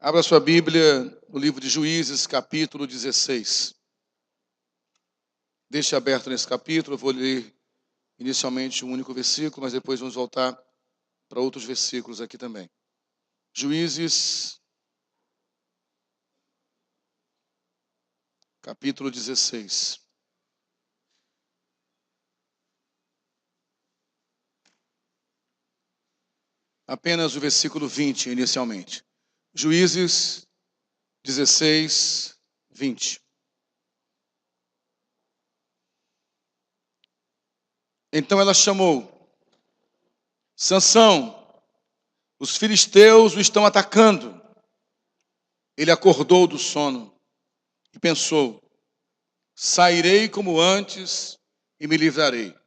Abra sua Bíblia no livro de Juízes, capítulo 16. Deixe aberto nesse capítulo, eu vou ler inicialmente um único versículo, mas depois vamos voltar para outros versículos aqui também. Juízes, capítulo 16. Apenas o versículo 20 inicialmente. Juízes 16, 20. Então ela chamou: Sansão, os filisteus o estão atacando. Ele acordou do sono e pensou: sairei como antes e me livrarei.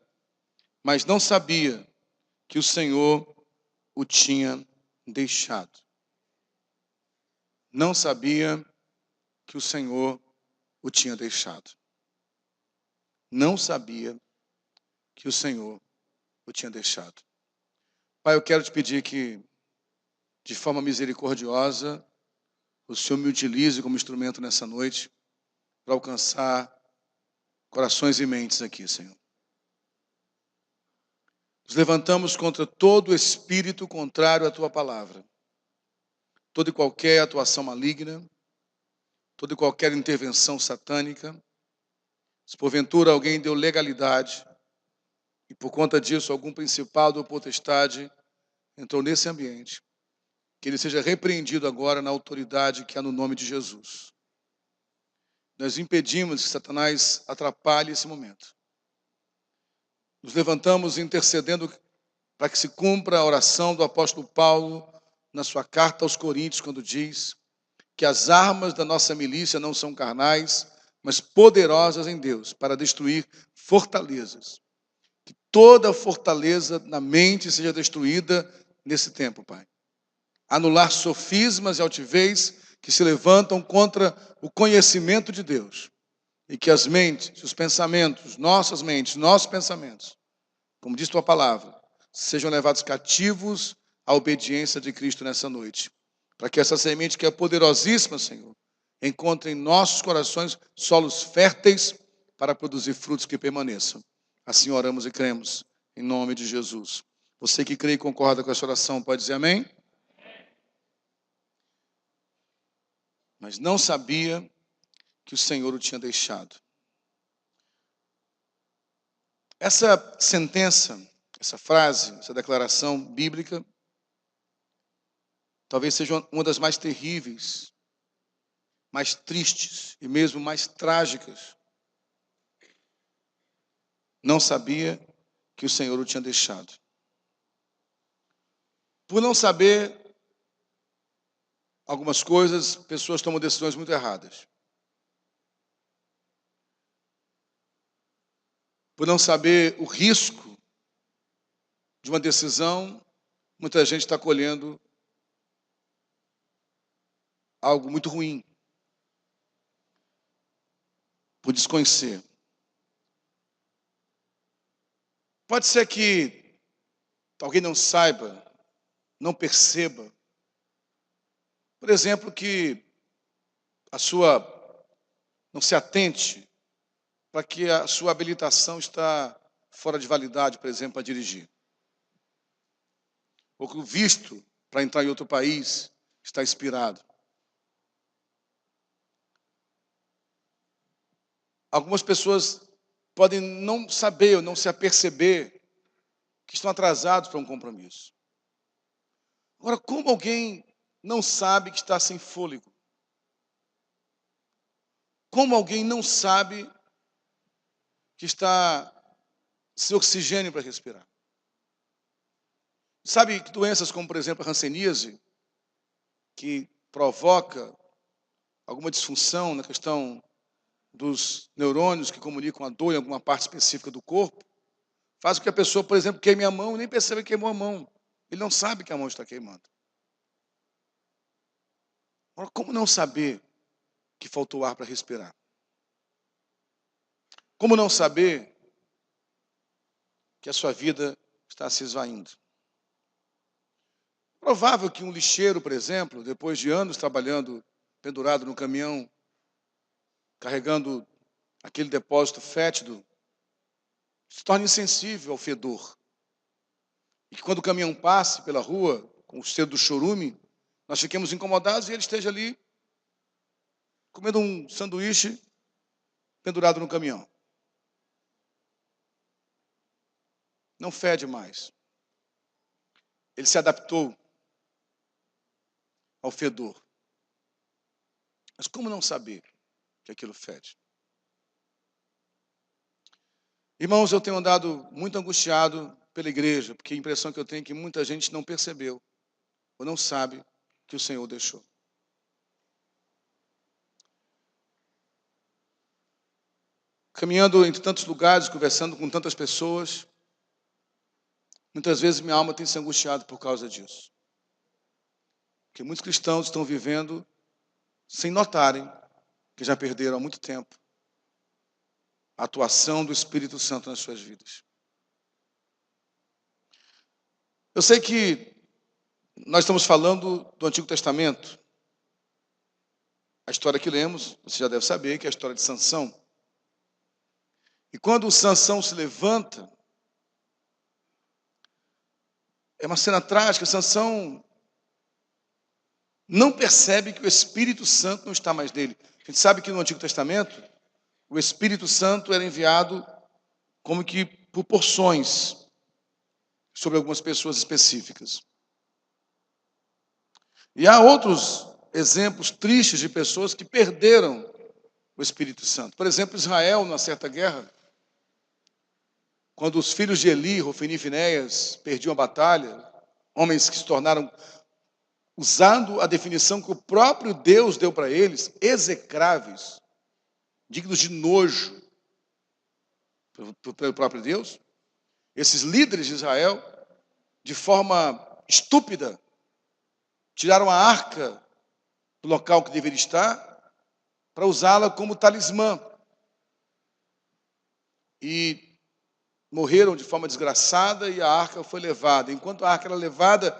Mas não sabia que o Senhor o tinha deixado. Não sabia que o Senhor o tinha deixado. Não sabia que o Senhor o tinha deixado. Pai, eu quero te pedir que, de forma misericordiosa, o Senhor me utilize como instrumento nessa noite para alcançar corações e mentes aqui, Senhor. Nos levantamos contra todo espírito contrário à tua palavra. Toda e qualquer atuação maligna, toda e qualquer intervenção satânica. Se porventura alguém deu legalidade e por conta disso algum principado ou potestade entrou nesse ambiente, que ele seja repreendido agora na autoridade que há no nome de Jesus. Nós impedimos que Satanás atrapalhe esse momento. Nos levantamos intercedendo para que se cumpra a oração do apóstolo Paulo na sua carta aos Coríntios, quando diz que as armas da nossa milícia não são carnais, mas poderosas em Deus para destruir fortalezas. Que toda fortaleza na mente seja destruída nesse tempo, Pai. Anular sofismas e altivez que se levantam contra o conhecimento de Deus. E que as mentes, os pensamentos, nossas mentes, nossos pensamentos, como diz tua palavra, sejam levados cativos à obediência de Cristo nessa noite. Para que essa semente que é poderosíssima, Senhor, encontre em nossos corações solos férteis para produzir frutos que permaneçam. Assim oramos e cremos, em nome de Jesus. Você que crê e concorda com essa oração, pode dizer amém? Mas não sabia que o Senhor o tinha deixado. Essa sentença, essa frase, essa declaração bíblica, talvez seja uma das mais terríveis, mais tristes e mesmo mais trágicas. Não sabia que o Senhor o tinha deixado. Por não saber algumas coisas, pessoas tomam decisões muito erradas. Por não saber o risco de uma decisão, muita gente está colhendo algo muito ruim. Por desconhecer. Pode ser que alguém não saiba, não perceba. Por exemplo, que não se atente para que a sua habilitação está fora de validade, por exemplo, para dirigir. Ou que o visto para entrar em outro país está expirado. Algumas pessoas podem não saber ou não se aperceber que estão atrasados para um compromisso. Agora, como alguém não sabe que está sem fôlego? Como alguém não sabe que está sem oxigênio para respirar? Sabe que doenças como, por exemplo, a hanseníase, que provoca alguma disfunção na questão dos neurônios que comunicam a dor em alguma parte específica do corpo, faz com que a pessoa, por exemplo, queime a mão e nem perceba que queimou a mão. Ele não sabe que a mão está queimando. Agora, como não saber que faltou ar para respirar? Como não saber que a sua vida está se esvaindo? Provável que um lixeiro, por exemplo, depois de anos trabalhando pendurado no caminhão, carregando aquele depósito fétido, se torne insensível ao fedor. E que quando o caminhão passe pela rua, com o cheiro do chorume, nós fiquemos incomodados e ele esteja ali comendo um sanduíche pendurado no caminhão. Não fede mais. Ele se adaptou ao fedor. Mas como não saber que aquilo fede? Irmãos, eu tenho andado muito angustiado pela igreja, porque a impressão que eu tenho é que muita gente não percebeu ou não sabe que o Senhor deixou. Caminhando entre tantos lugares, conversando com tantas pessoas, muitas vezes minha alma tem se angustiado por causa disso. Porque muitos cristãos estão vivendo sem notarem que já perderam há muito tempo a atuação do Espírito Santo nas suas vidas. Eu sei que nós estamos falando do Antigo Testamento. A história que lemos, você já deve saber, que é a história de Sansão. E quando Sansão se levanta, é uma cena trágica. Sansão não percebe que o Espírito Santo não está mais nele. A gente sabe que no Antigo Testamento, o Espírito Santo era enviado como que por porções sobre algumas pessoas específicas. E há outros exemplos tristes de pessoas que perderam o Espírito Santo. Por exemplo, Israel, numa certa guerra, quando os filhos de Eli, Hofni e Finéias, perdiam a batalha, homens que se tornaram, usando a definição que o próprio Deus deu para eles, execráveis, dignos de nojo pelo próprio Deus, esses líderes de Israel, de forma estúpida, tiraram a arca do local que deveria estar para usá-la como talismã. E morreram de forma desgraçada e a arca foi levada. Enquanto a arca era levada,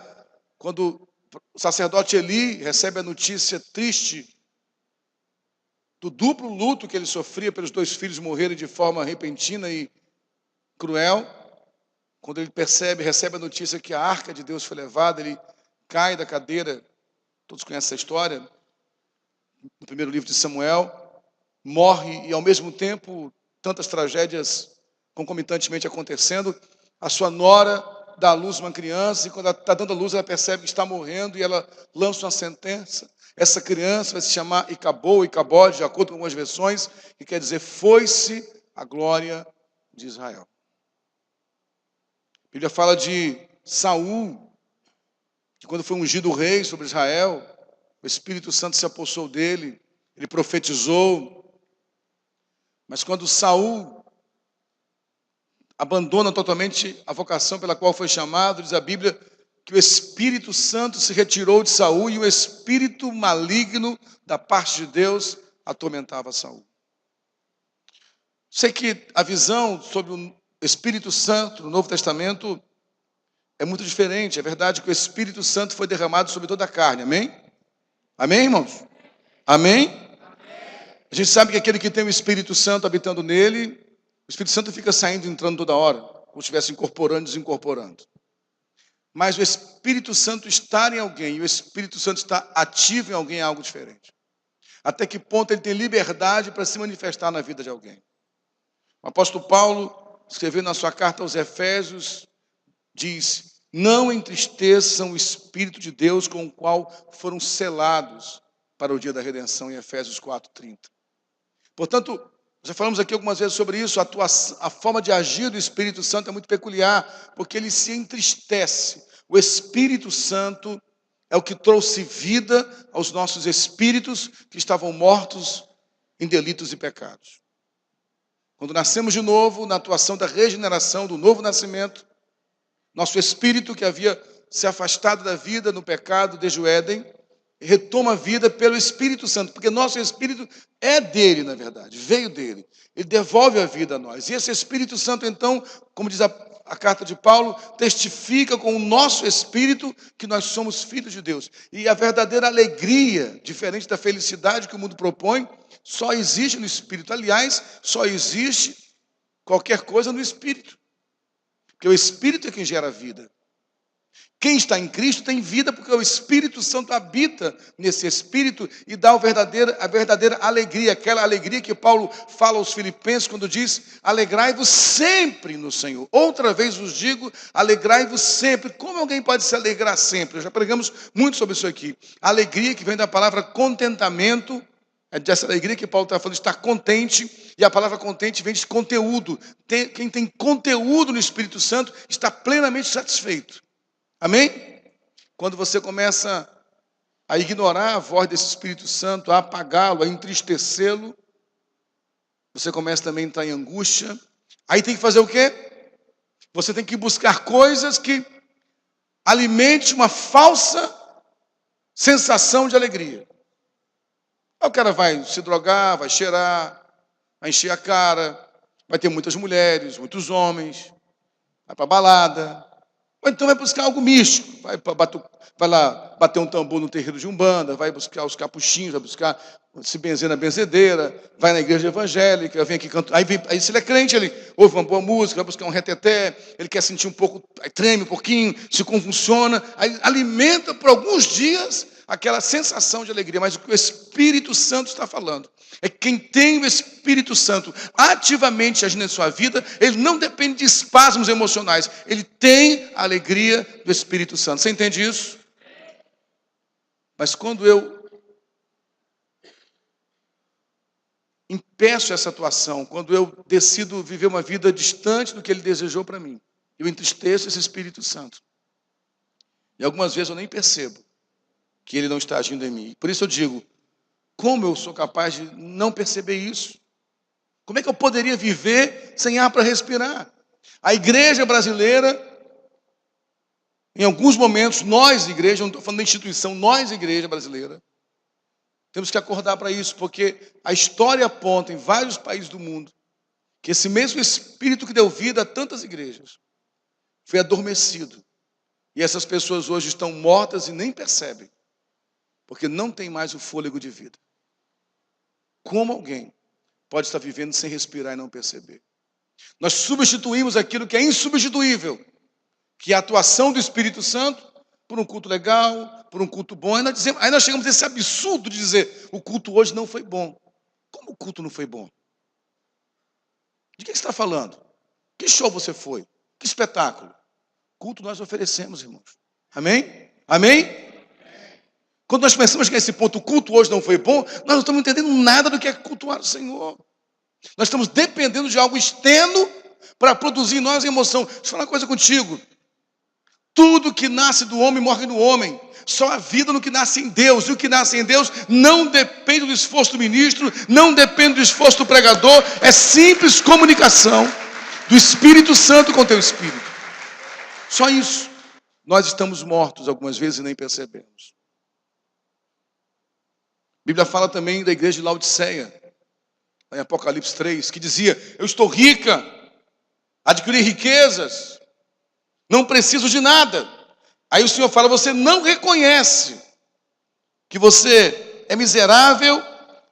quando o sacerdote Eli recebe a notícia triste do duplo luto que ele sofria pelos 2 filhos morrerem de forma repentina e cruel, quando ele recebe a notícia que a arca de Deus foi levada, ele cai da cadeira, todos conhecem essa história, no primeiro livro de Samuel, morre e ao mesmo tempo tantas tragédias concomitantemente acontecendo, a sua nora dá à luz uma criança e quando ela está dando à luz ela percebe que está morrendo e ela lança uma sentença. Essa criança vai se chamar Icabode, de acordo com algumas versões, que quer dizer foi-se a glória de Israel. A Bíblia fala de Saul, que quando foi ungido rei sobre Israel, o Espírito Santo se apossou dele, ele profetizou. Mas quando Saul abandona totalmente a vocação pela qual foi chamado, diz a Bíblia que o Espírito Santo se retirou de Saul e o espírito maligno da parte de Deus atormentava Saul. Sei que a visão sobre o Espírito Santo no Novo Testamento é muito diferente. É verdade que o Espírito Santo foi derramado sobre toda a carne, amém? Amém, irmãos? Amém? A gente sabe que aquele que tem o Espírito Santo habitando nele, o Espírito Santo fica saindo e entrando toda hora, como se estivesse incorporando e desincorporando. Mas o Espírito Santo estar em alguém e o Espírito Santo estar ativo em alguém é algo diferente. Até que ponto ele tem liberdade para se manifestar na vida de alguém. O apóstolo Paulo, escrevendo na sua carta aos Efésios, diz: não entristeçam o Espírito de Deus com o qual foram selados para o dia da redenção, em Efésios 4:30. Portanto, já falamos aqui algumas vezes sobre isso, a forma de agir do Espírito Santo é muito peculiar, porque ele se entristece. O Espírito Santo é o que trouxe vida aos nossos espíritos que estavam mortos em delitos e pecados. Quando nascemos de novo, na atuação da regeneração, do novo nascimento, nosso espírito que havia se afastado da vida no pecado desde o Éden, retoma a vida pelo Espírito Santo, porque nosso Espírito é dele, na verdade, veio dele. Ele devolve a vida a nós. E esse Espírito Santo, então, como diz a carta de Paulo testifica com o nosso espírito que nós somos filhos de Deus. E a verdadeira alegria, diferente da felicidade que o mundo propõe, só existe no espírito. Aliás, só existe qualquer coisa no espírito. Porque o espírito é quem gera vida. Quem está em Cristo tem vida, porque o Espírito Santo habita nesse Espírito e dá a verdadeira alegria, aquela alegria que Paulo fala aos Filipenses quando diz: alegrai-vos sempre no Senhor. Outra vez vos digo, alegrai-vos sempre. Como alguém pode se alegrar sempre? Já pregamos muito sobre isso aqui. A alegria que vem da palavra contentamento, é dessa alegria que Paulo está falando, estar contente, e a palavra contente vem de conteúdo. Quem tem conteúdo no Espírito Santo está plenamente satisfeito. Amém? Quando você começa a ignorar a voz desse Espírito Santo, a apagá-lo, a entristecê-lo, você começa também a entrar em angústia. Aí tem que fazer o quê? Você tem que buscar coisas que alimente uma falsa sensação de alegria. Aí o cara vai se drogar, vai cheirar, vai encher a cara, vai ter muitas mulheres, muitos homens, vai para balada. Ou então vai buscar algo místico, vai lá bater um tambor no terreiro de Umbanda, vai buscar os capuchinhos, vai buscar se benzer na benzedeira, vai na igreja evangélica, vem aqui cantar. Aí se ele é crente, ele ouve uma boa música, vai buscar um reteté, ele quer sentir um pouco, aí treme um pouquinho, se convulsiona, aí alimenta por alguns dias aquela sensação de alegria. Mas o que o Espírito Santo está falando é que quem tem o Espírito Santo ativamente agindo em sua vida, ele não depende de espasmos emocionais, ele tem a alegria do Espírito Santo. Você entende isso? Mas quando eu impeço essa atuação, quando eu decido viver uma vida distante do que ele desejou para mim, eu entristeço esse Espírito Santo. E algumas vezes eu nem percebo que ele não está agindo em mim. Por isso eu digo, como eu sou capaz de não perceber isso? Como é que eu poderia viver sem ar para respirar? A igreja brasileira, em alguns momentos, nós, igreja, não estou falando da instituição, nós, igreja brasileira, temos que acordar para isso, porque a história aponta em vários países do mundo que esse mesmo Espírito que deu vida a tantas igrejas foi adormecido. E essas pessoas hoje estão mortas e nem percebem, porque não tem mais o fôlego de vida. Como alguém pode estar vivendo sem respirar e não perceber? Nós substituímos aquilo que é insubstituível, que é a atuação do Espírito Santo, por um culto legal, por um culto bom. Aí nós chegamos a esse absurdo de dizer, o culto hoje não foi bom. Como o culto não foi bom? De que você está falando? Que show você foi? Que espetáculo? Culto nós oferecemos, irmãos. Amém? Amém? Quando nós pensamos que esse ponto, o culto hoje não foi bom, nós não estamos entendendo nada do que é cultuar o Senhor. Nós estamos dependendo de algo externo para produzir em nós emoção. Deixa eu falar uma coisa contigo. Tudo que nasce do homem morre no homem. Só a vida no que nasce em Deus. E o que nasce em Deus não depende do esforço do ministro, não depende do esforço do pregador. É simples comunicação do Espírito Santo com o teu Espírito. Só isso. Nós estamos mortos algumas vezes e nem percebemos. A Bíblia fala também da igreja de Laodiceia, em Apocalipse 3, que dizia, eu estou rica, adquiri riquezas, não preciso de nada. Aí o Senhor fala, você não reconhece que você é miserável,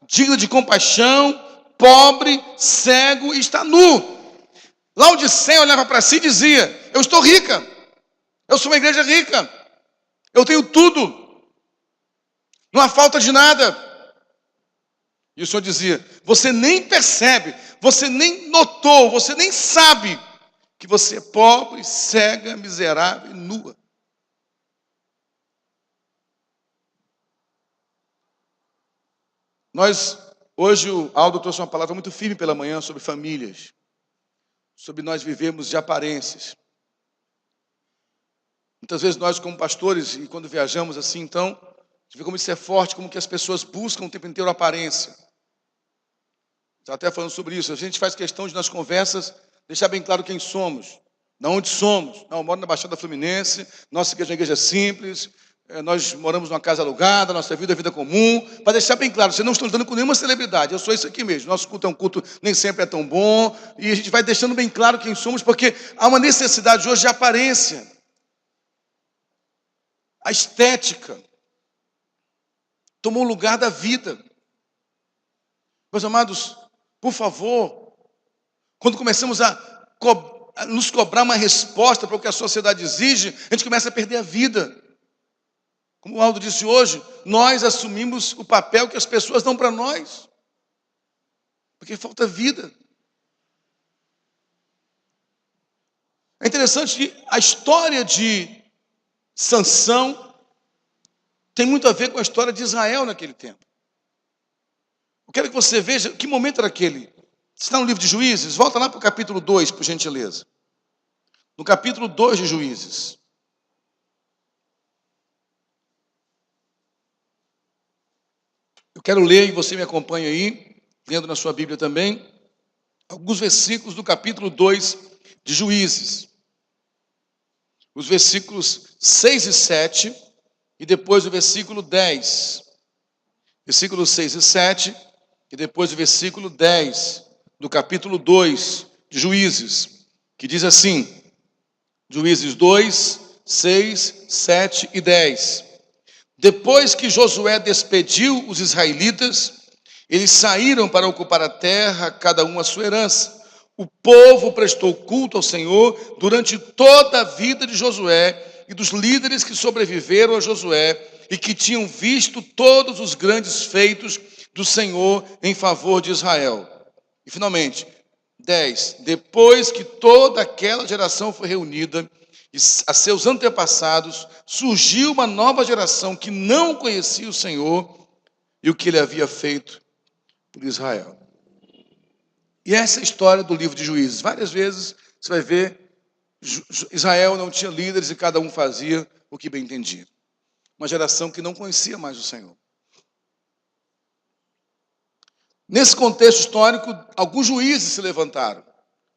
digno de compaixão, pobre, cego e está nu. Laodiceia olhava para si e dizia, eu estou rica, eu sou uma igreja rica, eu tenho tudo. Não há falta de nada. E o Senhor dizia, você nem percebe, você nem notou, você nem sabe que você é pobre, cega, miserável e nua. Hoje o Aldo trouxe uma palavra muito firme pela manhã sobre famílias, sobre nós vivemos de aparências. Muitas vezes nós como pastores, e quando viajamos assim, então, você vê como isso é forte, como que as pessoas buscam o tempo inteiro aparência. Está até falando sobre isso. A gente faz questão de, nas conversas, deixar bem claro quem somos, de onde somos. Não, eu moro na Baixada Fluminense, nossa igreja é uma igreja simples, nós moramos numa casa alugada, nossa vida é vida comum. Para deixar bem claro, vocês não estão lidando com nenhuma celebridade, eu sou isso aqui mesmo. Nosso culto é um culto, nem sempre é tão bom, e a gente vai deixando bem claro quem somos, porque há uma necessidade hoje de aparência. A estética tomou o lugar da vida. Meus amados, por favor, quando começamos a nos cobrar uma resposta para o que a sociedade exige, a gente começa a perder a vida. Como o Aldo disse hoje, nós assumimos o papel que as pessoas dão para nós, porque falta vida. É interessante que a história de Sansão tem muito a ver com a história de Israel naquele tempo. Eu quero que você veja que momento era aquele. Está no livro de Juízes, volta lá para o capítulo 2, por gentileza. No capítulo 2 de Juízes. Eu quero ler e você me acompanha aí, lendo na sua Bíblia também, alguns versículos do capítulo 2 de Juízes. Os versículos 6 e 7, e depois o versículo 10. Versículos 6 e 7, e depois o versículo 10, do capítulo 2 de Juízes, que diz assim, Juízes 2, 6, 7 e 10. Depois que Josué despediu os israelitas, eles saíram para ocupar a terra, cada um a sua herança. O povo prestou culto ao Senhor durante toda a vida de Josué e dos líderes que sobreviveram a Josué e que tinham visto todos os grandes feitos do Senhor em favor de Israel. E finalmente, 10. Depois que toda aquela geração foi reunida a seus antepassados, surgiu uma nova geração que não conhecia o Senhor e o que ele havia feito por Israel. E essa é a história do livro de Juízes. Várias vezes você vai ver, Israel não tinha líderes e cada um fazia o que bem entendia. Uma geração que não conhecia mais o Senhor. Nesse contexto histórico, alguns juízes se levantaram.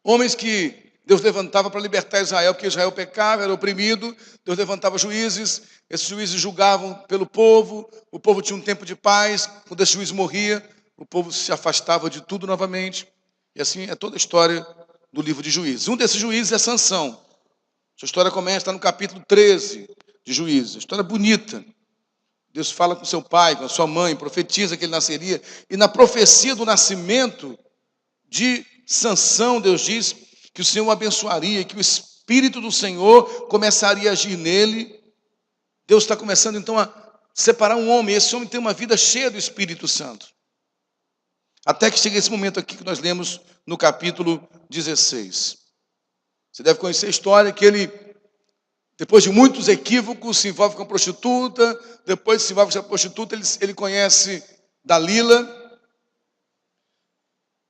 Homens que Deus levantava para libertar Israel, porque Israel pecava, era oprimido. Deus levantava juízes, esses juízes julgavam pelo povo. O povo tinha um tempo de paz. Quando esse juiz morria, o povo se afastava de tudo novamente. E assim é toda a história do livro de Juízes. Um desses juízes é Sansão. Sua história começa, está no capítulo 13 de Juízes. História bonita. Deus fala com seu pai, com a sua mãe, profetiza que ele nasceria. E na profecia do nascimento de Sansão, Deus diz que o Senhor o abençoaria, que o Espírito do Senhor começaria a agir nele. Deus está começando então a separar um homem. Esse homem tem uma vida cheia do Espírito Santo. Até que chega esse momento aqui que nós lemos no capítulo 16. Você deve conhecer a história que ele, depois de muitos equívocos, se envolve com a prostituta. Depois se envolve com a prostituta, ele conhece Dalila.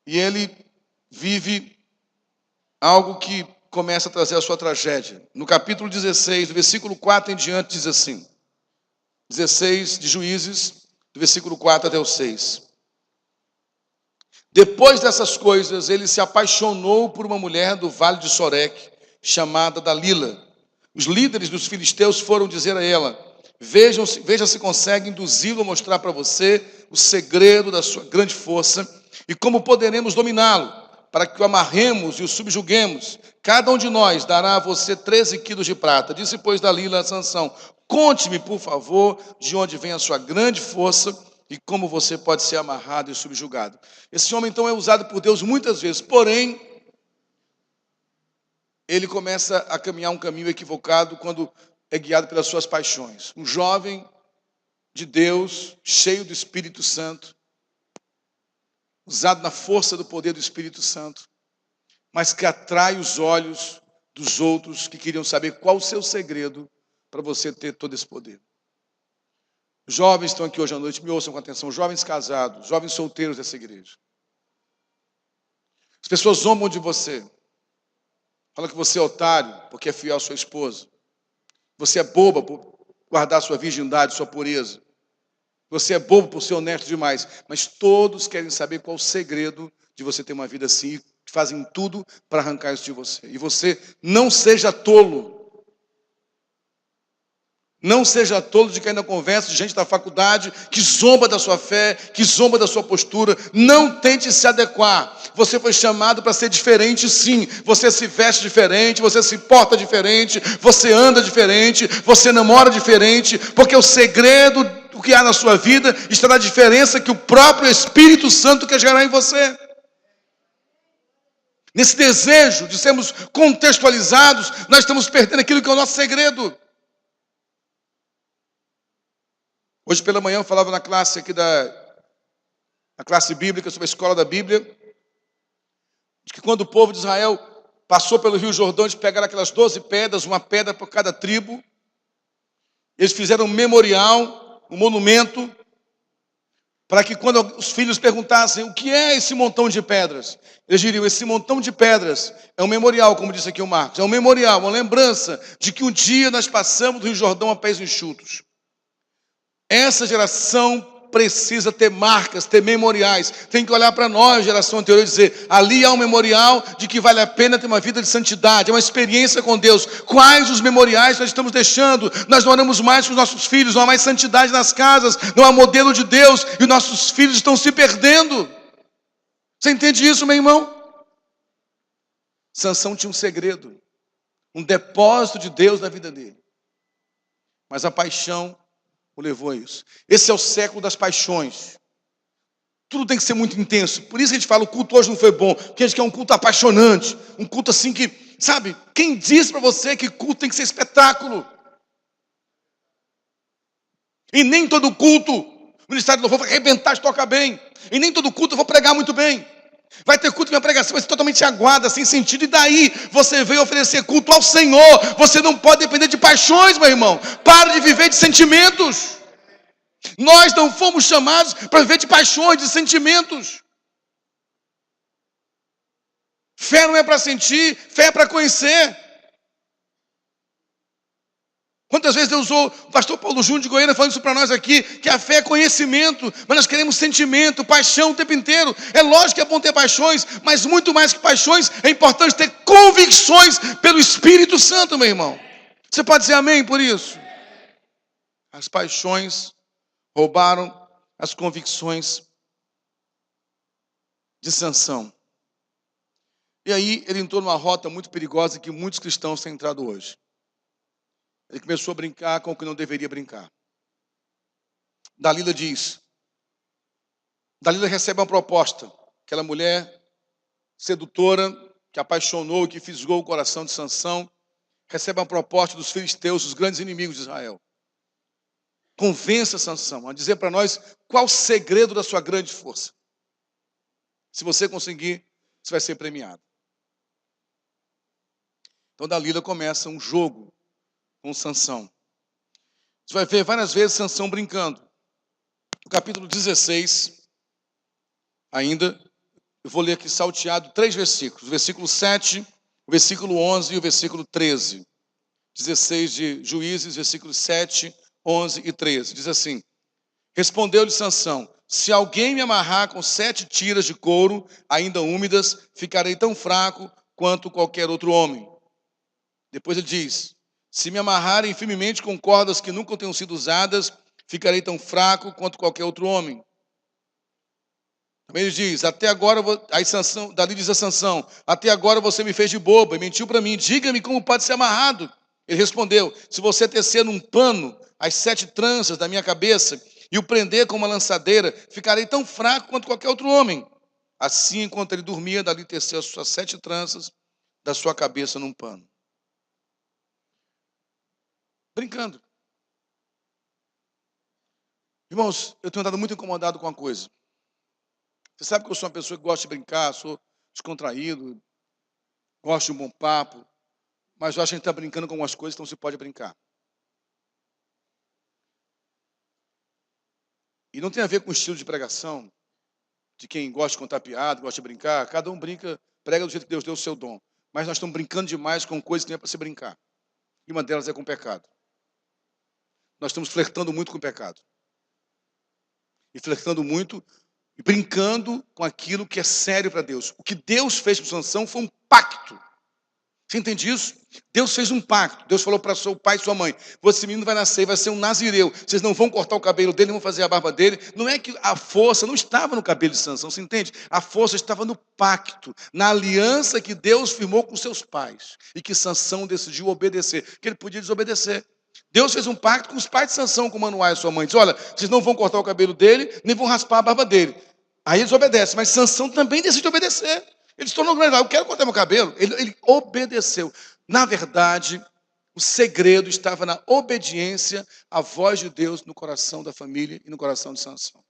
E ele vive algo que começa a trazer a sua tragédia. No capítulo 16, do versículo 4 em diante, diz assim. 16 de Juízes, do versículo 4 até o 6. Depois dessas coisas, ele se apaixonou por uma mulher do vale de Soreque, chamada Dalila. Os líderes dos filisteus foram dizer a ela, veja se consegue induzi-lo a mostrar para você o segredo da sua grande força e como poderemos dominá-lo, para que o amarremos e o subjuguemos. Cada um de nós dará a você 13 quilos de prata. Disse, pois, Dalila a Sansão, conte-me, por favor, de onde vem a sua grande força e como você pode ser amarrado e subjugado. Esse homem, então, é usado por Deus muitas vezes, porém, ele começa a caminhar um caminho equivocado quando é guiado pelas suas paixões. Um jovem de Deus, cheio do Espírito Santo, usado na força do poder do Espírito Santo, mas que atrai os olhos dos outros que queriam saber qual o seu segredo para você ter todo esse poder. Os jovens estão aqui hoje à noite, me ouçam com atenção, jovens casados, jovens solteiros dessa igreja. As pessoas zombam de você. Falam que você é otário porque é fiel à sua esposa. Você é boba por guardar sua virgindade, sua pureza. Você é bobo por ser honesto demais. Mas todos querem saber qual o segredo de você ter uma vida assim. E fazem tudo para arrancar isso de você. E você não seja tolo. Não seja tolo de cair na conversa de gente da faculdade que zomba da sua fé, que zomba da sua postura. Não tente se adequar. Você foi chamado para ser diferente, sim. Você se veste diferente, você se porta diferente, você anda diferente, você namora diferente, porque o segredo do que há na sua vida está na diferença que o próprio Espírito Santo quer gerar em você. Nesse desejo de sermos contextualizados, nós estamos perdendo aquilo que é o nosso segredo. Hoje pela manhã eu falava na classe aqui na classe bíblica, sobre a escola da Bíblia, de que quando o povo de Israel passou pelo Rio Jordão, eles pegaram aquelas 12 pedras, uma pedra por cada tribo, eles fizeram um memorial, um monumento, para que quando os filhos perguntassem o que é esse montão de pedras, eles diriam: esse montão de pedras é um memorial, como disse aqui o Marcos, é um memorial, uma lembrança de que um dia nós passamos do Rio Jordão a pés enxutos. Essa geração precisa ter marcas, ter memoriais. Tem que olhar para nós, geração anterior, e dizer: ali há um memorial de que vale a pena ter uma vida de santidade, é uma experiência com Deus. Quais os memoriais nós estamos deixando? Nós não oramos mais com os nossos filhos, não há mais santidade nas casas, não há modelo de Deus, e os nossos filhos estão se perdendo. Você entende isso, meu irmão? Sansão tinha um segredo, um depósito de Deus na vida dele, mas a paixão o levou a isso. Esse é o século das paixões. Tudo tem que ser muito intenso. Por isso que a gente fala: o culto hoje não foi bom, porque a gente quer um culto apaixonante, um culto assim que, sabe, quem disse para você que culto tem que ser espetáculo? E nem todo culto, o ministério do louvor vai arrebentar de tocar bem. E nem todo culto eu vou pregar muito bem. Vai ter culto que minha pregação vai ser totalmente aguada, sem sentido. E daí você veio oferecer culto ao Senhor. Você não pode depender de paixões, meu irmão. Para de viver de sentimentos. Nós não fomos chamados para viver de paixões, de sentimentos. Fé não é para sentir, fé é para conhecer. Quantas vezes Deus usou o pastor Paulo Júnior de Goiânia falando isso para nós aqui, que a fé é conhecimento, mas nós queremos sentimento, paixão o tempo inteiro. É lógico que é bom ter paixões, mas muito mais que paixões, é importante ter convicções pelo Espírito Santo, meu irmão. Você pode dizer amém por isso? As paixões roubaram as convicções de Sansão. E aí ele entrou numa rota muito perigosa que muitos cristãos têm entrado hoje. Ele começou a brincar com o que não deveria brincar. Dalila diz, Dalila recebe uma proposta, aquela mulher sedutora, que apaixonou, que fisgou o coração de Sansão, recebe uma proposta dos filisteus, os grandes inimigos de Israel. Convença Sansão a dizer para nós qual o segredo da sua grande força. Se você conseguir, você vai ser premiado. Então Dalila começa um jogo com Sansão. Você vai ver várias vezes Sansão brincando. No capítulo 16, ainda, eu vou ler aqui salteado 3 versículos. O versículo 7, o versículo 11 e o versículo 13. 16 de Juízes, versículos 7, 11 e 13. Diz assim: respondeu-lhe Sansão: se alguém me amarrar com 7 tiras de couro, ainda úmidas, ficarei tão fraco quanto qualquer outro homem. Depois ele diz: se me amarrarem firmemente com cordas que nunca tenham sido usadas, ficarei tão fraco quanto qualquer outro homem. Também ele diz: até agora, aí Sansão, Dalila diz a Sansão: até agora você me fez de boba e mentiu para mim, diga-me como pode ser amarrado. Ele respondeu: se você tecer num pano as 7 tranças da minha cabeça e o prender com uma lançadeira, ficarei tão fraco quanto qualquer outro homem. Assim, enquanto ele dormia, Dalila teceu as suas 7 tranças da sua cabeça num pano. Brincando. Irmãos, eu tenho andado muito incomodado com uma coisa. Você sabe que eu sou uma pessoa que gosta de brincar, sou descontraído, gosto de um bom papo, mas eu acho que a gente está brincando com algumas coisas que não se pode brincar. E não tem a ver com o estilo de pregação, de quem gosta de contar piada, gosta de brincar. Cada um brinca, prega do jeito que Deus deu o seu dom. Mas nós estamos brincando demais com coisas que não é para se brincar. E uma delas é com o pecado. Nós estamos flertando muito com o pecado. E flertando muito e brincando com aquilo que é sério para Deus. O que Deus fez com Sansão foi um pacto. Você entende isso? Deus fez um pacto. Deus falou para seu pai e sua mãe: esse menino vai nascer, vai ser um nazireu. Vocês não vão cortar o cabelo dele, não vão fazer a barba dele. Não é que a força não estava no cabelo de Sansão, você entende? A força estava no pacto, na aliança que Deus firmou com seus pais. E que Sansão decidiu obedecer, que ele podia desobedecer. Deus fez um pacto com os pais de Sansão, com Manoá e sua mãe. Diz: olha, vocês não vão cortar o cabelo dele, nem vão raspar a barba dele. Aí eles obedecem, mas Sansão também decide obedecer. Ele se tornou grande. Eu quero cortar meu cabelo. Ele obedeceu. Na verdade, o segredo estava na obediência à voz de Deus no coração da família e no coração de Sansão.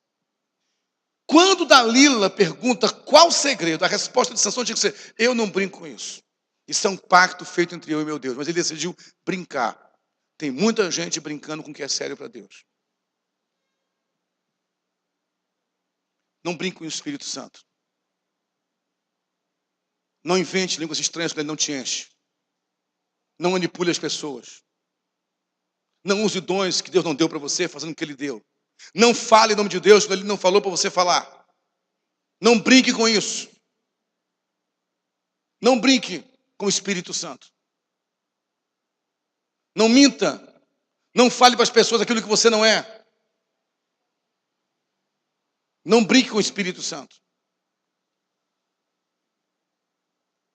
Quando Dalila pergunta qual o segredo, a resposta de Sansão tinha que ser: eu não brinco com isso. Isso é um pacto feito entre eu e meu Deus. Mas ele decidiu brincar. Tem muita gente brincando com o que é sério para Deus. Não brinque com o Espírito Santo. Não invente línguas estranhas quando ele não te enche. Não manipule as pessoas. Não use dons que Deus não deu para você, fazendo o que Ele deu. Não fale em nome de Deus quando Ele não falou para você falar. Não brinque com isso. Não brinque com o Espírito Santo. Não minta. Não fale para as pessoas aquilo que você não é. Não brinque com o Espírito Santo.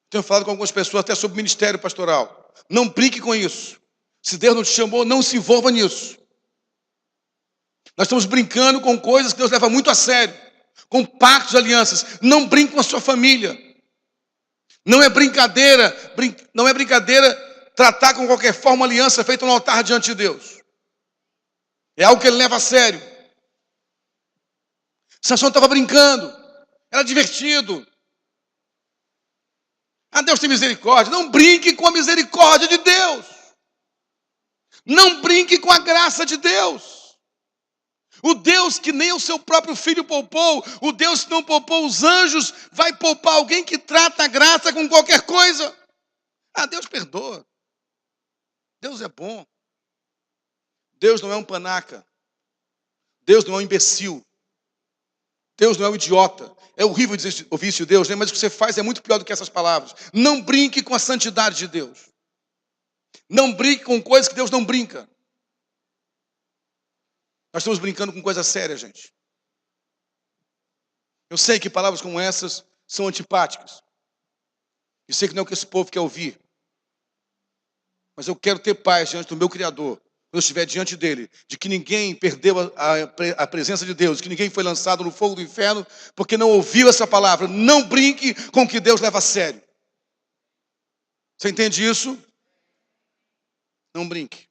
Tenho falado com algumas pessoas até sobre ministério pastoral. Não brinque com isso. Se Deus não te chamou, não se envolva nisso. Nós estamos brincando com coisas que Deus leva muito a sério. Com pactos e alianças. Não brinque com a sua família. Não é brincadeira tratar com qualquer forma uma aliança feita no altar diante de Deus. É algo que ele leva a sério. Sansão estava brincando. Era divertido. Ah, Deus tem misericórdia. Não brinque com a misericórdia de Deus. Não brinque com a graça de Deus. O Deus que nem o seu próprio filho poupou, o Deus que não poupou os anjos, vai poupar alguém que trata a graça com qualquer coisa. Ah, Deus perdoa. Deus é bom. Deus não é um panaca. Deus não é um imbecil. Deus não é um idiota. É horrível ouvir isso de Deus, né? Mas o que você faz é muito pior do que essas palavras. Não brinque com a santidade de Deus. Não brinque com coisas que Deus não brinca. Nós estamos brincando com coisa séria, gente. Eu sei que palavras como essas são antipáticas. Eu sei que não é o que esse povo quer ouvir. Mas eu quero ter paz diante do meu Criador, quando eu estiver diante dele, de que ninguém perdeu a presença de Deus, que ninguém foi lançado no fogo do inferno, porque não ouviu essa palavra. Não brinque com o que Deus leva a sério. Você entende isso? Não brinque.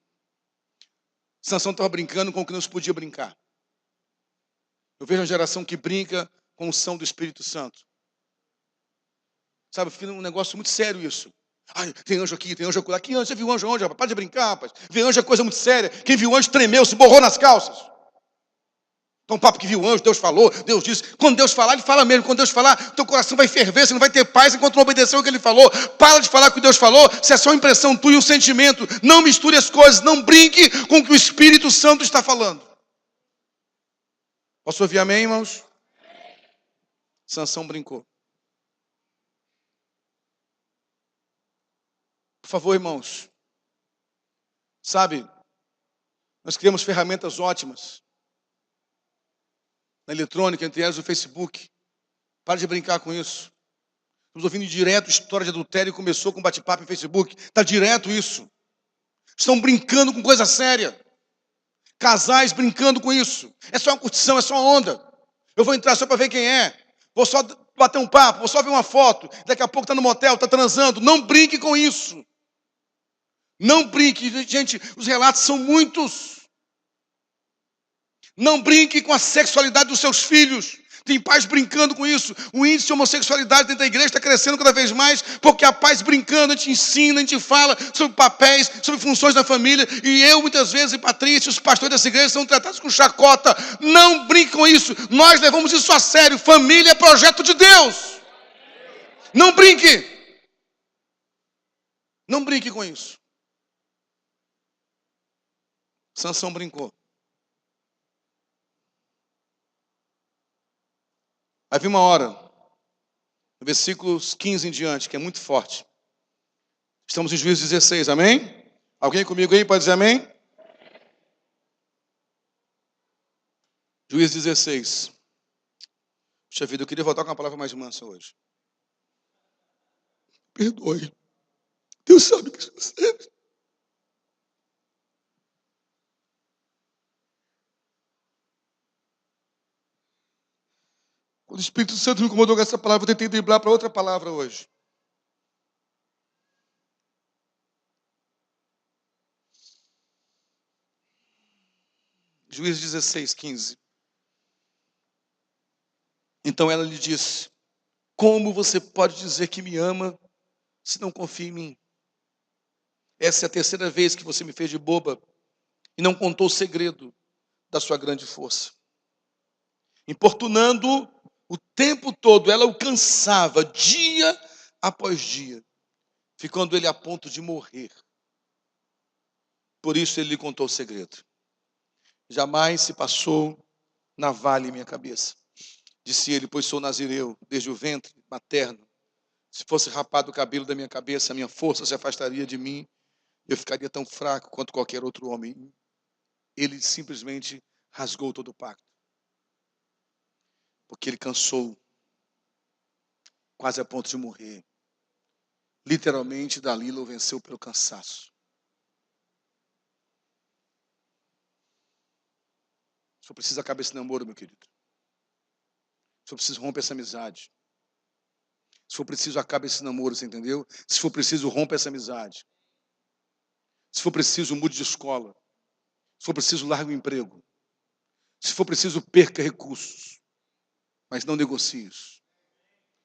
Sansão estava brincando com o que não se podia brincar. Eu vejo uma geração que brinca com o som do Espírito Santo. Sabe, fica um negócio muito sério isso. Ai, tem anjo aqui, tem anjo aqui. Que anjo? Você viu anjo onde, rapaz? Para de brincar, rapaz. Ver anjo é coisa muito séria. Quem viu anjo tremeu, se borrou nas calças. Então, papo que viu anjo, Deus falou, Deus disse. Quando Deus falar, Ele fala mesmo. Quando Deus falar, teu coração vai ferver, você não vai ter paz enquanto não obedecer o que Ele falou. Para de falar o que Deus falou, se é só impressão tua e um sentimento. Não misture as coisas, não brinque com o que o Espírito Santo está falando. Posso ouvir amém, irmãos? Sansão brincou. Por favor, irmãos. Sabe, nós criamos ferramentas ótimas. Na eletrônica, entre elas o Facebook. Para de brincar com isso. Estamos ouvindo direto história de adultério e começou com bate-papo em Facebook. Está direto isso. Estão brincando com coisa séria. Casais brincando com isso. É só uma curtição, é só uma onda. Eu vou entrar só para ver quem é. Vou só bater um papo, vou só ver uma foto. Daqui a pouco está no motel, está transando. Não brinque com isso. Não brinque. Gente, os relatos são muitos. Não brinque com a sexualidade dos seus filhos. Tem pais brincando com isso. O índice de homossexualidade dentro da igreja está crescendo cada vez mais, porque há pais brincando, a gente ensina, a gente fala sobre papéis, sobre funções da família, e eu, muitas vezes, e Patrícia, os pastores dessa igreja são tratados com chacota. Não brinque com isso. Nós levamos isso a sério. Família é projeto de Deus. Não brinque. Não brinque com isso. Sansão brincou. Havia uma hora, no versículos 15 em diante, que é muito forte. Estamos em Juízes 16, amém? Alguém comigo aí pode dizer amém? Juízes 16. Puxa vida, eu queria voltar com uma palavra mais mansa hoje. Perdoe. Deus sabe o que você... Quando o Espírito Santo me incomodou com essa palavra, eu tentei driblar para outra palavra hoje. Juízes 16, 15. Então ela lhe disse: como você pode dizer que me ama se não confia em mim? Essa é a terceira vez que você me fez de boba e não contou o segredo da sua grande força. Importunando o tempo todo, ela o cansava, dia após dia, ficando ele a ponto de morrer. Por isso ele lhe contou o segredo. Jamais se passou navalha em minha cabeça, disse ele, pois sou nazireu, desde o ventre materno. Se fosse rapado o cabelo da minha cabeça, a minha força se afastaria de mim, eu ficaria tão fraco quanto qualquer outro homem. Ele simplesmente rasgou todo o pacto, porque ele cansou, quase a ponto de morrer. Literalmente, Dalila o venceu pelo cansaço. Só precisa acabar esse namoro, meu querido. Se for preciso, romper essa amizade. Se for preciso, acaba esse namoro, você entendeu? Se for preciso, rompa essa amizade. Se for preciso, mude de escola. Se for preciso, largue o emprego. Se for preciso, perca recursos. Mas não negocie isso.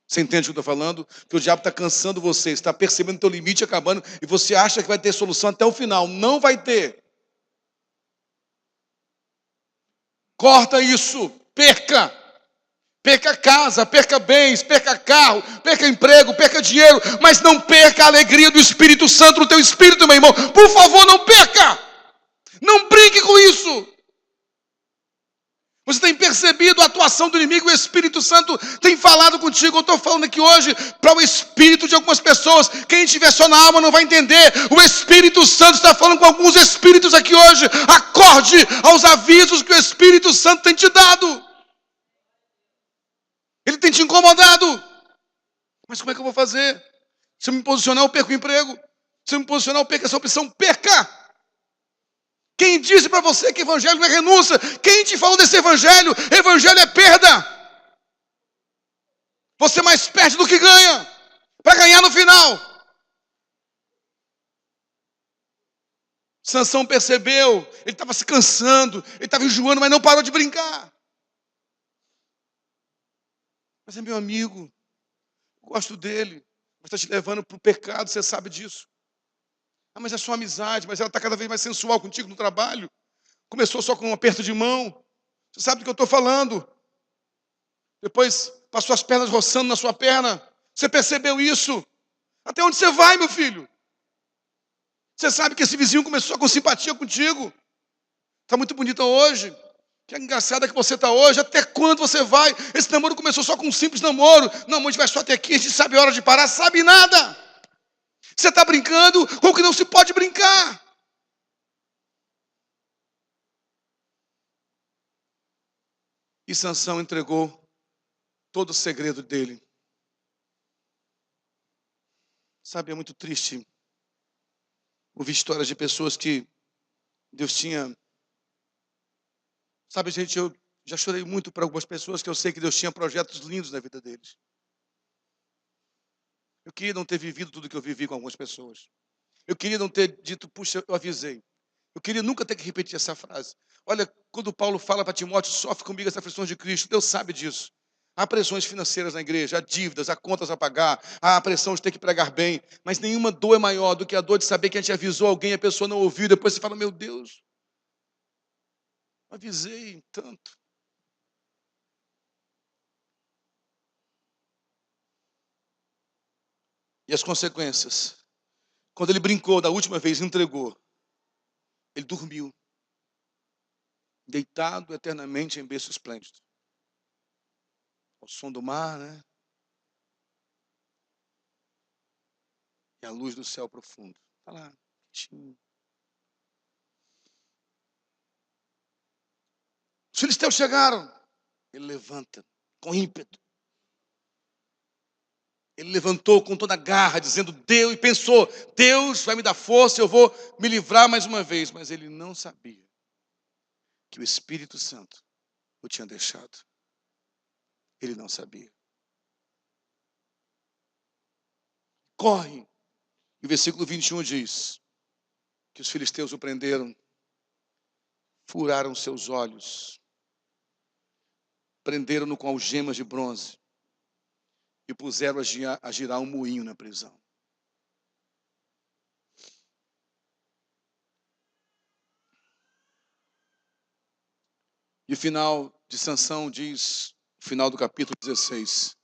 Você entende o que eu estou falando? Que o diabo está cansando você, está percebendo o teu limite acabando e você acha que vai ter solução até o final. Não vai ter. Corta isso. Perca. Perca casa, perca bens, perca carro, perca emprego, perca dinheiro, mas não perca a alegria do Espírito Santo no teu espírito, meu irmão. Por favor, não perca. Não brinque com isso. Você tem percebido a atuação do inimigo, o Espírito Santo tem falado contigo. Eu estou falando aqui hoje para o espírito de algumas pessoas. Quem estiver só na alma não vai entender. O Espírito Santo está falando com alguns espíritos aqui hoje. Acorde aos avisos que o Espírito Santo tem te dado. Ele tem te incomodado. Mas como é que eu vou fazer? Se eu me posicionar, eu perco o emprego. Se eu me posicionar, eu perco essa opção. Perca! Quem disse para você que evangelho não é renúncia? Quem te falou desse evangelho? Evangelho é perda. Você mais perde do que ganha. Para ganhar no final. Sansão percebeu. Ele estava se cansando. Ele estava enjoando, mas não parou de brincar. Mas é meu amigo. Eu gosto dele. Mas está te levando para o pecado, você sabe disso. Ah, mas é sua amizade. Mas ela está cada vez mais sensual contigo no trabalho. Começou só com um aperto de mão. Você sabe do que eu estou falando. Depois passou as pernas roçando na sua perna. Você percebeu isso? Até onde você vai, meu filho? Você sabe que esse vizinho começou com simpatia contigo. Está muito bonita hoje. Que engraçada que você está hoje. Até quando você vai? Esse namoro começou só com um simples namoro. Não, a gente vai só até aqui. A gente sabe a hora de parar. Sabe nada. Você está brincando com o que não se pode brincar. E Sansão entregou todo o segredo dele. Sabe, é muito triste ouvir histórias de pessoas que Deus tinha... Sabe, gente, eu já chorei muito para algumas pessoas que eu sei que Deus tinha projetos lindos na vida deles. Eu queria não ter vivido tudo que eu vivi com algumas pessoas. Eu queria não ter dito, puxa, eu avisei. Eu queria nunca ter que repetir essa frase. Olha, quando Paulo fala para Timóteo, sofre comigo as aflições de Cristo, Deus sabe disso. Há pressões financeiras na igreja, há dívidas, há contas a pagar, há a pressão de ter que pregar bem, mas nenhuma dor é maior do que a dor de saber que a gente avisou alguém e a pessoa não ouviu, depois você fala, meu Deus, avisei tanto. E as consequências? Quando ele brincou da última vez, entregou, ele dormiu, deitado eternamente em berço esplêndido. O som do mar, né? É a luz do céu profundo. Está lá. Quietinho. Os filisteus chegaram. Ele levanta com ímpeto. Ele levantou com toda a garra, dizendo Deus, e pensou, Deus vai me dar força, eu vou me livrar mais uma vez. Mas ele não sabia que o Espírito Santo o tinha deixado. Ele não sabia. Corre. E o versículo 21 diz que os filisteus o prenderam, furaram seus olhos, prenderam-no com algemas de bronze e puseram a girar um moinho na prisão. E o final de Sansão diz, no final do capítulo 16,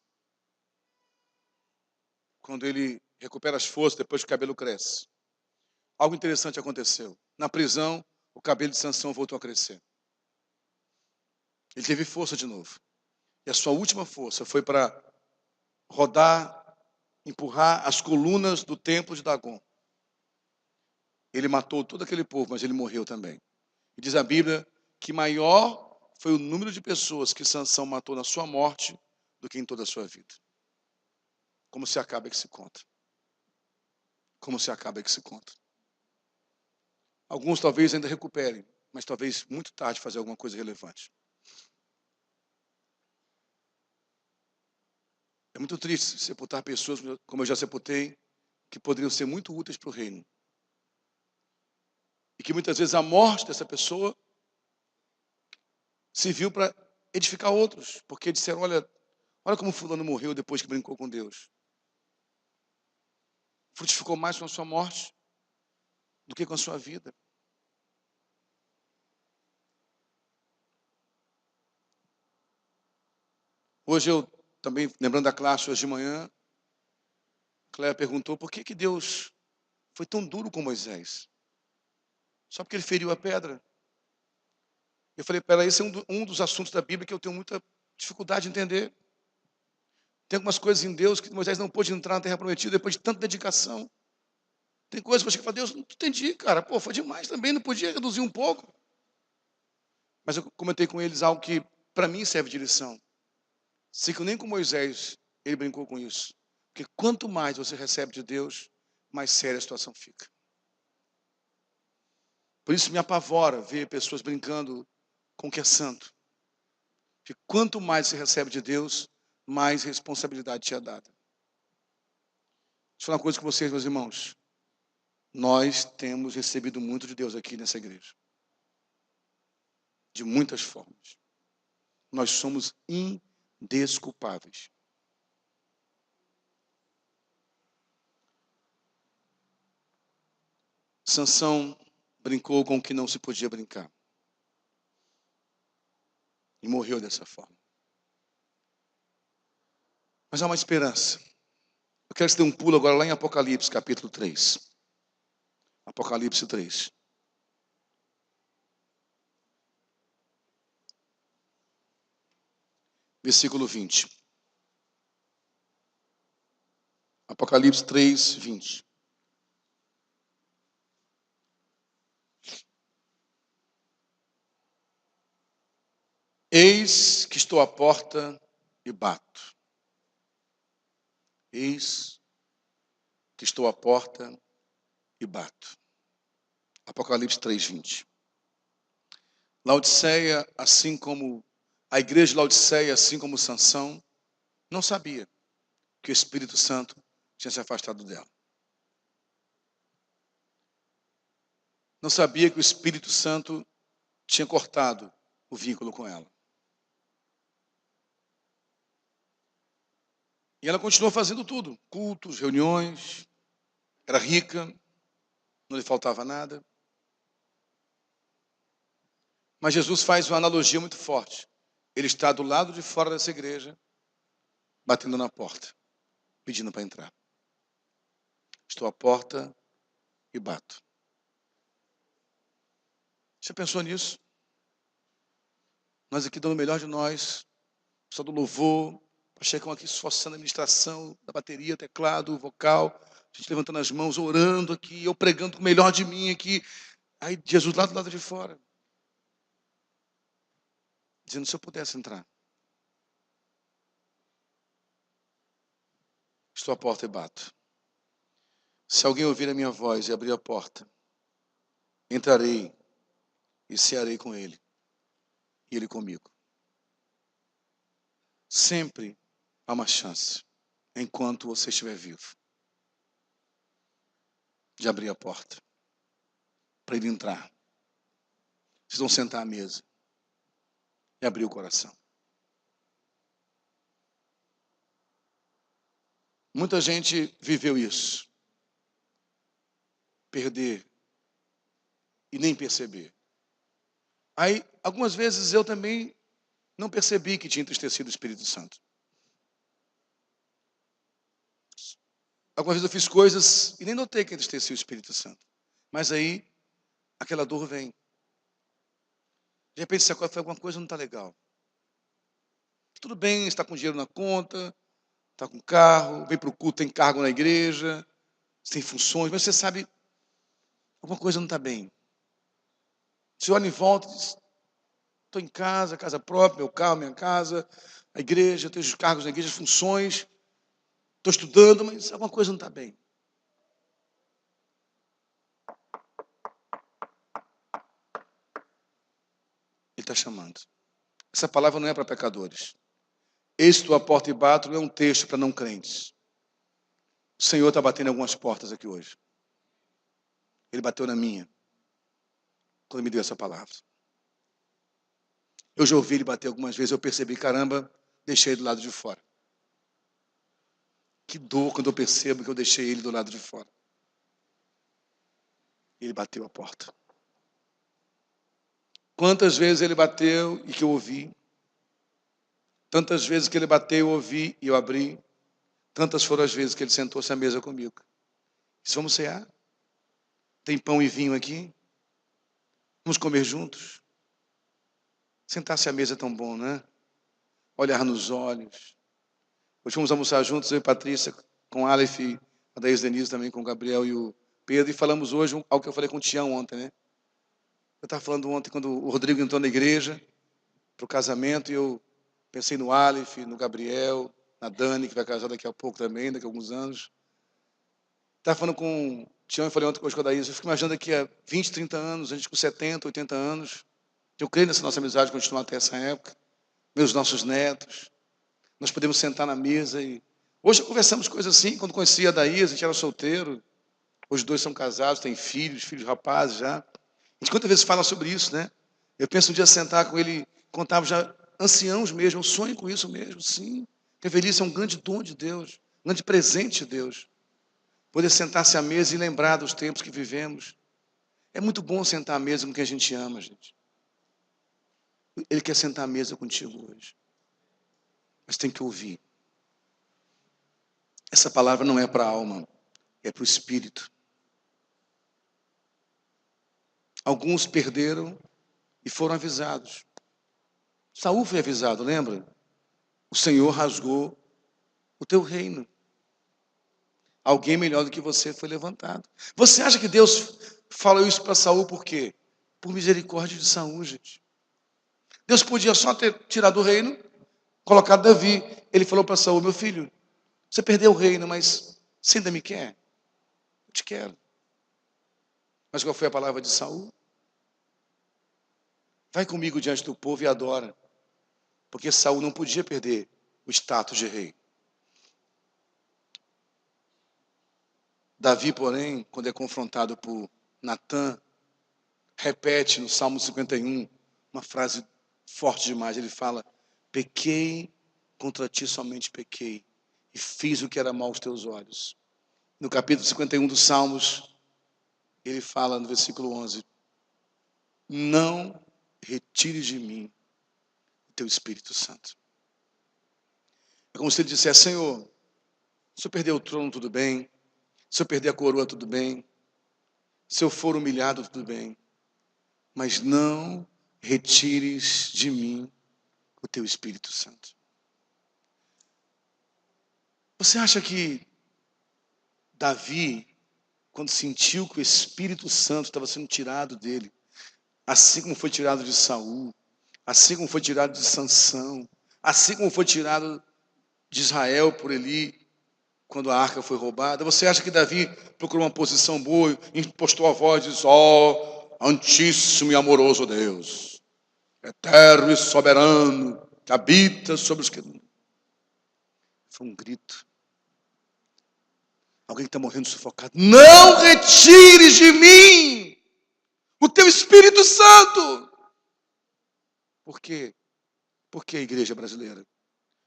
quando ele recupera as forças depois que o cabelo cresce. Algo interessante aconteceu. Na prisão, o cabelo de Sansão voltou a crescer. Ele teve força de novo. E a sua última força foi para rodar, empurrar as colunas do templo de Dagom. Ele matou todo aquele povo, mas ele morreu também. E diz a Bíblia que maior foi o número de pessoas que Sansão matou na sua morte do que em toda a sua vida. Como se acaba que se conta. Como se acaba que se conta. Alguns talvez ainda recuperem, mas talvez muito tarde fazer alguma coisa relevante. É muito triste sepultar pessoas, como eu já sepultei, que poderiam ser muito úteis para o reino. E que muitas vezes a morte dessa pessoa serviu para edificar outros. Porque disseram, olha como fulano morreu depois que brincou com Deus. Frutificou mais com a sua morte do que com a sua vida. Hoje eu também, lembrando da classe hoje de manhã, Cléia perguntou por que Deus foi tão duro com Moisés. Só porque ele feriu a pedra. Eu falei, peraí, esse é um dos assuntos da Bíblia que eu tenho muita dificuldade de entender. Tem algumas coisas em Deus que Moisés não pôde entrar na terra prometida depois de tanta dedicação. Tem coisas que você fala, Deus, não entendi, cara. Pô, foi demais também, não podia reduzir um pouco. Mas eu comentei com eles algo que para mim serve de lição. Sei que nem com Moisés ele brincou com isso. Porque quanto mais você recebe de Deus, mais séria a situação fica. Por isso me apavora ver pessoas brincando com o que é santo. Porque quanto mais você recebe de Deus, mais responsabilidade te é dada. Deixa eu falar uma coisa com vocês, meus irmãos. Nós temos recebido muito de Deus aqui nessa igreja. De muitas formas. Nós somos indesculpáveis. Sansão brincou com o que não se podia brincar. E morreu dessa forma. Mas há uma esperança. Eu quero que você dê um pulo agora lá em Apocalipse, capítulo 3. Apocalipse 3. Versículo 20. Apocalipse 3, 20. Eis que estou à porta e bato. Eis que estou à porta e bato. Apocalipse 3, 20. Laodiceia, assim como a igreja de Laodiceia, assim como Sansão, não sabia que o Espírito Santo tinha se afastado dela. Não sabia que o Espírito Santo tinha cortado o vínculo com ela. E ela continuou fazendo tudo. Cultos, reuniões. Era rica. Não lhe faltava nada. Mas Jesus faz uma analogia muito forte. Ele está do lado de fora dessa igreja, batendo na porta, pedindo para entrar. Estou à porta e bato. Você pensou nisso? Nós aqui dando o melhor de nós, só do louvor, chegam aqui esforçando a administração da bateria, teclado, vocal, A gente levantando as mãos, orando aqui, eu pregando o melhor de mim aqui. Aí Jesus lá do lado de fora, dizendo, se eu pudesse entrar. Estou à porta e bato. Se alguém ouvir a minha voz e abrir a porta, entrarei e cearei com ele, e ele comigo. Sempre há uma chance, enquanto você estiver vivo, de abrir a porta, para ele entrar. Vocês vão sentar à mesa e abrir o coração. Muita gente viveu isso. Perder e nem perceber. Aí, algumas vezes eu também não percebi que tinha entristecido o Espírito Santo. Algumas vezes eu fiz coisas e nem notei que entristeci o Espírito Santo. Mas aí, aquela dor vem. De repente, se alguma coisa não está legal. Tudo bem, está com dinheiro na conta, está com carro, vem para o culto, tem cargo na igreja, tem funções, mas você sabe, alguma coisa não está bem. Você olha em volta e diz, estou em casa, casa própria, meu carro, minha casa, a igreja, tenho os cargos na igreja, as funções, estou estudando, mas alguma coisa não está bem. Ele está chamando. Essa palavra não é para pecadores. Eis tua porta e bato não é um texto para não crentes. O Senhor está batendo em algumas portas aqui hoje. Ele bateu na minha, quando me deu essa palavra. Eu já ouvi ele bater algumas vezes, eu percebi, caramba, deixei ele do lado de fora. Que dor quando eu percebo que eu deixei ele do lado de fora. Ele bateu a porta. Quantas vezes ele bateu e que eu ouvi. Tantas vezes que ele bateu, eu ouvi e eu abri. Tantas foram as vezes que ele sentou-se à mesa comigo. Disse, vamos cear? Tem pão e vinho aqui? Vamos comer juntos? Sentar-se à mesa é tão bom, né? Olhar nos olhos. Hoje fomos almoçar juntos, eu e Patrícia, com Aleph, a Daís Denise também, com o Gabriel e o Pedro, e falamos hoje algo que eu falei com o Tião ontem, né? Eu estava falando ontem, quando o Rodrigo entrou na igreja, para o casamento, e eu pensei no Aleph, no Gabriel, na Dani, que vai casar daqui a pouco também, daqui a alguns anos. Estava falando com o Tião e falei ontem com a Daís, eu fico imaginando daqui a 20, 30 anos, a gente com 70, 80 anos, eu creio nessa nossa amizade continuar até essa época, meus nossos netos, nós podemos sentar na mesa e... Hoje conversamos coisas assim, quando conhecia a Daís, a gente era solteiro, os dois são casados, têm filhos rapazes já. A gente quantas vezes fala sobre isso, né? Eu penso um dia sentar com ele, contava já anciãos mesmo, eu sonho com isso mesmo, sim. Porque a velhice é um grande dom de Deus, um grande presente de Deus. Poder sentar-se à mesa e lembrar dos tempos que vivemos. É muito bom sentar à mesa com quem a gente ama, gente. Ele quer sentar à mesa contigo hoje. Mas tem que ouvir. Essa palavra não é para a alma, é para o espírito. Alguns perderam e foram avisados. Saul foi avisado, lembra? O Senhor rasgou o teu reino. Alguém melhor do que você foi levantado. Você acha que Deus falou isso para Saul por quê? Por misericórdia de Saul, gente. Deus podia só ter tirado o reino, colocado Davi. Ele falou para Saul, meu filho, você perdeu o reino, mas você ainda me quer? Eu te quero. Mas qual foi a palavra de Saul? Vai comigo diante do povo e adora. Porque Saul não podia perder o status de rei. Davi, porém, quando é confrontado por Natã, repete no Salmo 51 uma frase forte demais. Ele fala, pequei, contra ti somente pequei, e fiz o que era mal aos teus olhos. No capítulo 51 dos Salmos, ele fala no versículo 11, não retire de mim o teu Espírito Santo. É como se ele dissesse, Senhor, se eu perder o trono, tudo bem. Se eu perder a coroa, tudo bem. Se eu for humilhado, tudo bem. Mas não retires de mim o teu Espírito Santo. Você acha que Davi, quando sentiu que o Espírito Santo estava sendo tirado dele, assim como foi tirado de Saul, assim como foi tirado de Sansão, assim como foi tirado de Israel por Eli, quando a arca foi roubada. Você acha que Davi procurou uma posição boa, impostou a voz e disse: ó, Altíssimo e amoroso Deus, eterno e soberano, que habita sobre os que... Foi um grito. Alguém está morrendo sufocado. Não retires de mim o teu Espírito Santo. Por quê? Por que a igreja brasileira?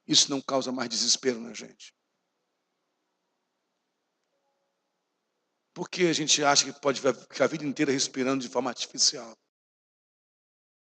Isso não causa mais desespero na gente. Por que a gente acha que pode ficar a vida inteira respirando de forma artificial?